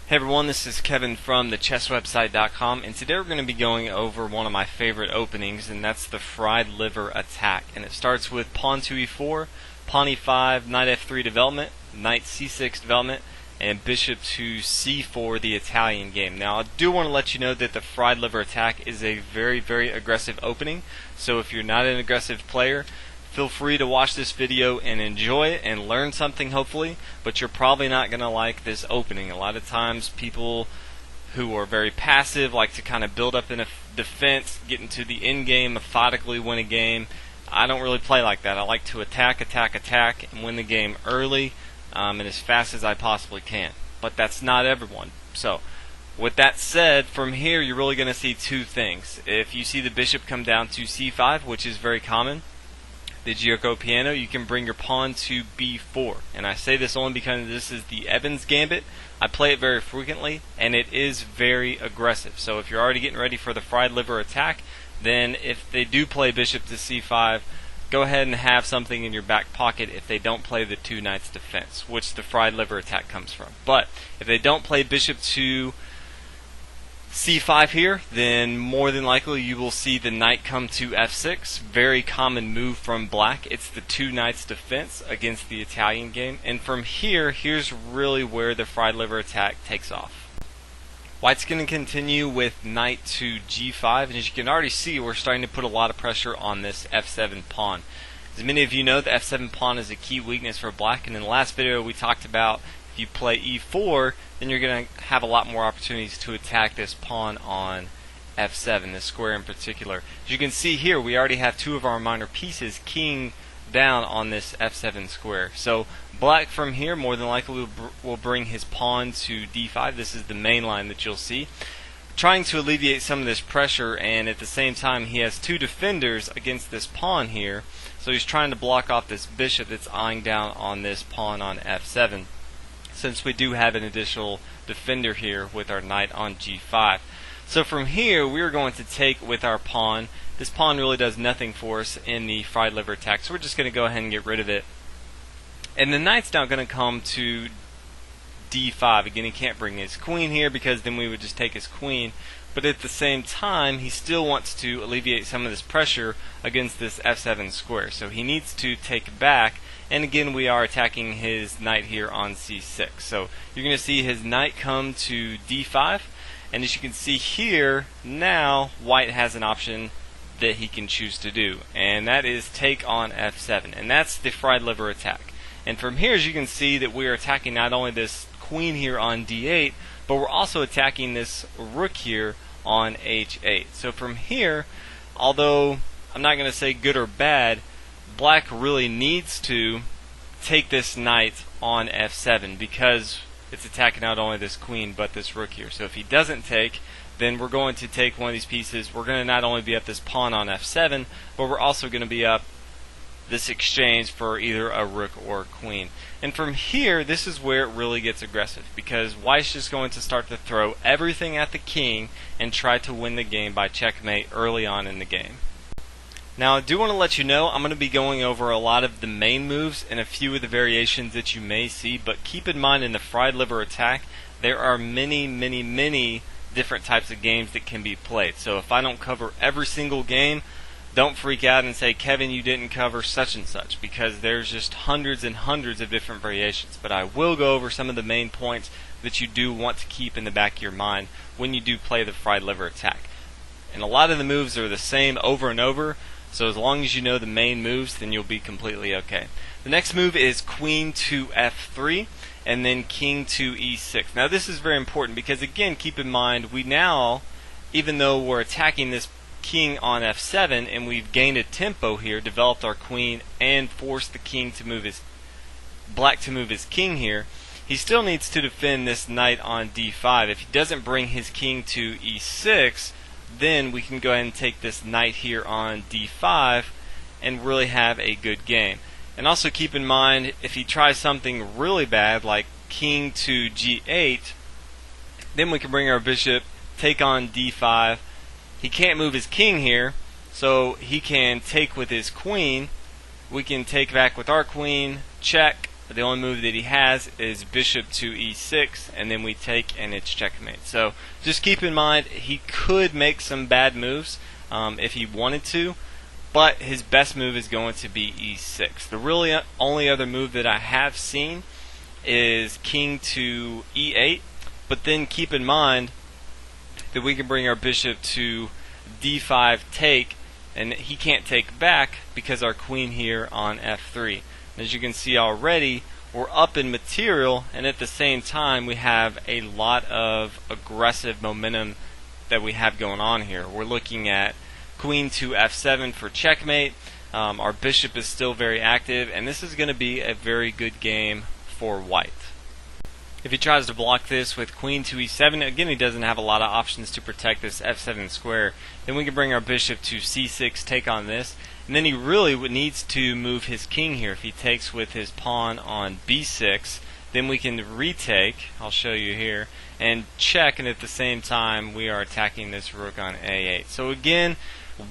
Hey everyone, this is Kevin from thechesswebsite.com, and today we're going to be going over one of my favorite openings, and that's the fried liver attack. And it starts with pawn to e4, pawn e5, knight f3 development, knight c6 development, and bishop to c4, the Italian game. Now I do want to let you know that the fried liver attack is a very, very aggressive opening, so if you're not an aggressive player, feel free to watch this video and enjoy it and learn something hopefully, but you're probably not going to like this opening. A lot of times people who are very passive like to kind of build up in a defense, get into the end game, methodically win a game. I don't really play like that. I like to attack, and win the game early and as fast as I possibly can. But that's not everyone. So with that said, from here you're really going to see two things. If you see the bishop come down to c5, which is very common, the Gioco piano, you can bring your pawn to b4. And I say this only because this is the Evans Gambit. I play it very frequently, and it is very aggressive. So if you're already getting ready for the fried liver attack, then if they do play bishop to c5, go ahead and have something in your back pocket if they don't play the two knights defense, which the fried liver attack comes from. But if they don't play bishop to c5 here, then more than likely you will see the knight come to f6. Very common move from black. It's the two knights defense against the Italian game. And from here, here's really where the fried liver attack takes off. White's going to continue with knight to g5, and as you can already see, we're starting to put a lot of pressure on this f7 pawn. As many of you know, the f7 pawn is a key weakness for black, and in the last video we talked about if you play e4, then you're going to have a lot more opportunities to attack this pawn on f7, this square in particular. As you can see here, we already have two of our minor pieces keying down on this f7 square. So black from here more than likely will bring his pawn to d5. This is the main line that you'll see, trying to alleviate some of this pressure, and at the same time he has two defenders against this pawn here, so he's trying to block off this bishop that's eyeing down on this pawn on f7, since we do have an additional defender here with our knight on g5. So from here we're going to take with our pawn. This pawn really does nothing for us in the fried liver attack, so we're just going to go ahead and get rid of it. And the knight's now going to come to d5. Again, he can't bring his queen here because then we would just take his queen, but at the same time he still wants to alleviate some of this pressure against this f7 square, so he needs to take back. And again, we are attacking his knight here on c6. So you're going to see his knight come to d5, and as you can see here, now white has an option that he can choose to do, and that is take on f7, and that's the fried liver attack. And from here, as you can see, that we are attacking not only this queen here on d8, but we're also attacking this rook here on h8. So from here, although I'm not going to say good or bad, black really needs to take this knight on f7 because it's attacking not only this queen but this rook here. So if he doesn't take, then we're going to take one of these pieces. We're going to not only be up this pawn on f7, but we're also going to be up this exchange for either a rook or a queen. And from here, this is where it really gets aggressive, because white's just going to start to throw everything at the king and try to win the game by checkmate early on in the game. Now I do want to let you know I'm going to be going over a lot of the main moves and a few of the variations that you may see, but keep in mind in the fried liver attack there are many different types of games that can be played. So if I don't cover every single game, don't freak out and say, Kevin, you didn't cover such and such, because there's just hundreds and hundreds of different variations. But I will go over some of the main points that you do want to keep in the back of your mind when you do play the fried liver attack. And a lot of the moves are the same over and over, so as long as you know the main moves, then you'll be completely okay. The next move is queen to f3 and then king to e6. Now this is very important because, again, keep in mind we now, even though we're attacking this king on f7 and we've gained a tempo here, developed our queen and forced the king to move his black to move his king here, he still needs to defend this knight on d5. If he doesn't bring his king to e6, then we can go ahead and take this knight here on d5 and really have a good game. And also keep in mind, if he tries something really bad like king to g8, then we can bring our bishop, take on d5. He can't move his king here, so he can take with his queen. We can take back with our queen, check, but the only move that he has is bishop to e6, and then we take and it's checkmate. So just keep in mind he could make some bad moves if he wanted to, but his best move is going to be e6. The really only other move that I have seen is king to e8, but then keep in mind that we can bring our bishop to d5 take, and he can't take back because our queen here on f3. And as you can see already, we're up in material, and at the same time we have a lot of aggressive momentum that we have going on here. We're looking at queen to f7 for checkmate. Our bishop is still very active, and this is going to be a very good game for white. If he tries to block this with queen to e7, again he doesn't have a lot of options to protect this f7 square. Then we can bring our bishop to c6, take on this, and then he really needs to move his king here. If he takes with his pawn on b6, then we can retake, I'll show you here, and check, and at the same time we are attacking this rook on a8. So again,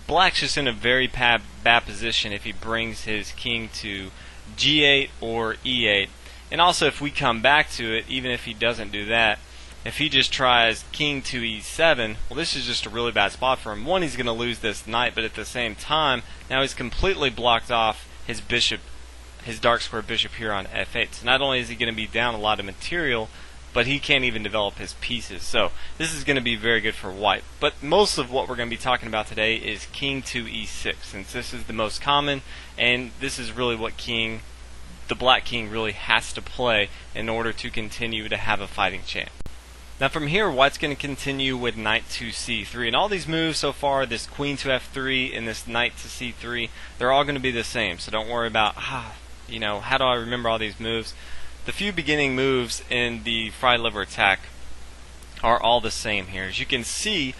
black's just in a very bad position if he brings his king to g8 or e8. And also if we come back to it, even if he doesn't do that, if he just tries king to e7, well, this is just a really bad spot for him. One, he's going to lose this knight, but at the same time, now he's completely blocked off his bishop, his dark square bishop here on f8. So not only is he going to be down a lot of material, but he can't even develop his pieces. So this is going to be very good for white. But most of what we're going to be talking about today is king to e6, since this is the most common, and this is really what the black king really has to play in order to continue to have a fighting chance. Now from here, white's going to continue with knight to c3, and all these moves so far, this queen to f3 and this knight to c3, they're all going to be the same. So don't worry about how do I remember all these moves. The few beginning moves in the fried liver attack are all the same here. As you can see,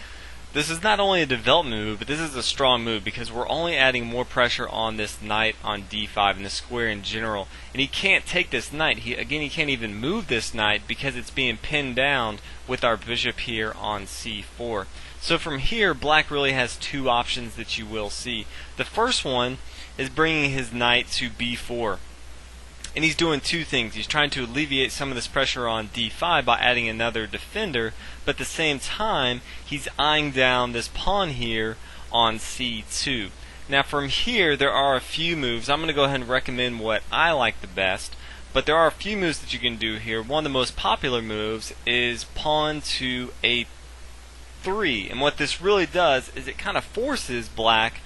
this is not only a development move, but this is a strong move because we're only adding more pressure on this knight on d5 and the square in general. And he can't take this knight. He can't even move this knight because it's being pinned down with our bishop here on c4. So from here, black really has two options that you will see. The first one is bringing his knight to b4. And he's doing two things. He's trying to alleviate some of this pressure on d5 by adding another defender, but at the same time, he's eyeing down this pawn here on c2. Now from here, there are a few moves. I'm going to go ahead and recommend what I like the best, but there are a few moves that you can do here. One of the most popular moves is pawn to a3, and what this really does is it kind of forces black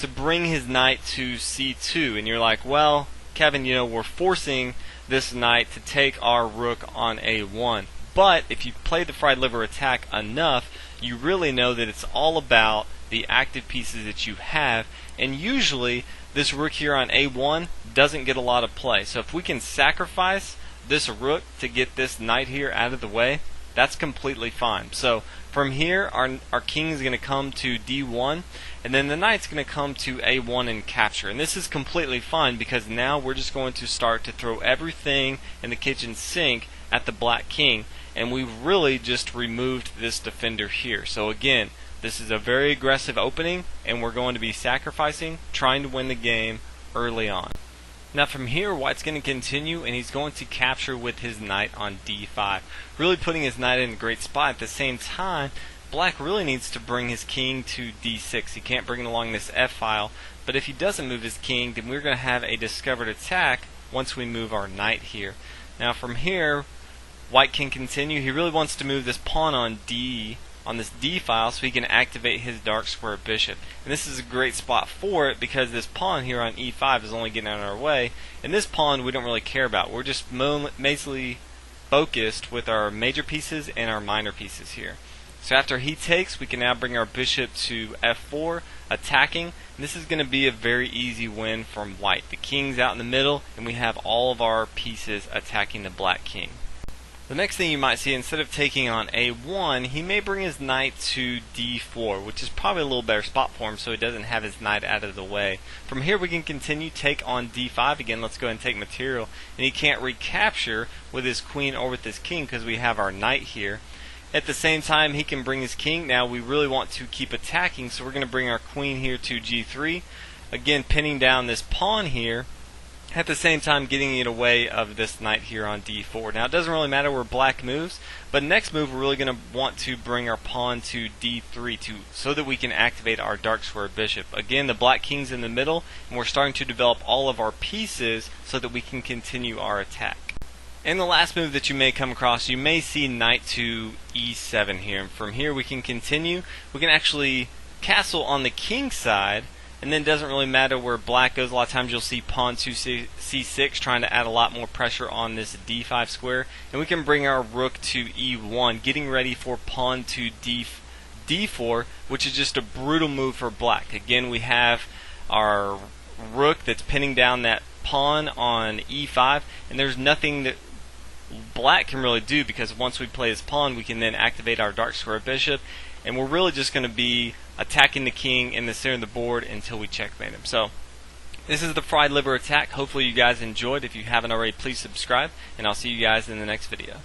to bring his knight to c2, and you're like, well, Kevin, we're forcing this knight to take our rook on a1. But if you play the fried liver attack enough, you really know that it's all about the active pieces that you have, and usually this rook here on a1 doesn't get a lot of play. So if we can sacrifice this rook to get this knight here out of the way, that's completely fine. So from here, our king is going to come to d1, and then the knight's going to come to a1 and capture. And this is completely fine because now we're just going to start to throw everything in the kitchen sink at the black king, and we've really just removed this defender here. So again, this is a very aggressive opening, and we're going to be sacrificing, trying to win the game early on. Now from here, white's going to continue, and he's going to capture with his knight on d5, really putting his knight in a great spot. At the same time, black really needs to bring his king to d6. He can't bring it along this f-file, but if he doesn't move his king, then we're going to have a discovered attack once we move our knight here. Now from here, white can continue. He really wants to move this pawn on this d file so he can activate his dark square bishop. And this is a great spot for it because this pawn here on e5 is only getting out of our way, and this pawn we don't really care about. We're just mainly focused with our major pieces and our minor pieces here. So after he takes, we can now bring our bishop to f4, attacking. And this is going to be a very easy win from white. The king's out in the middle, and we have all of our pieces attacking the black king. The next thing you might see, instead of taking on a1, he may bring his knight to d4, which is probably a little better spot for him so he doesn't have his knight out of the way. From here we can continue, take on d5 again. Let's go ahead and take material. And he can't recapture with his queen or with his king because we have our knight here. At the same time, he can bring his king. Now we really want to keep attacking, so we're going to bring our queen here to g3. Again, pinning down this pawn here at the same time getting it away of this knight here on d4. Now it doesn't really matter where black moves, but next move we're really going to want to bring our pawn to d3 so that we can activate our dark square bishop. Again, the black king's in the middle, and we're starting to develop all of our pieces so that we can continue our attack. And the last move that you may come across, you may see knight to e7 here. And from here we can continue. We can actually castle on the king side, and then it doesn't really matter where black goes. A lot of times you'll see pawn to c6 trying to add a lot more pressure on this d5 square. And we can bring our rook to e1, getting ready for pawn to d4, which is just a brutal move for black. Again, we have our rook that's pinning down that pawn on e5, and there's nothing that black can really do, because once we play this pawn we can then activate our dark square bishop, and we're really just going to be attacking the king in the center of the board until we checkmate him. So this is the fried liver attack. Hopefully you guys enjoyed. If you haven't already, please subscribe, and I'll see you guys in the next video.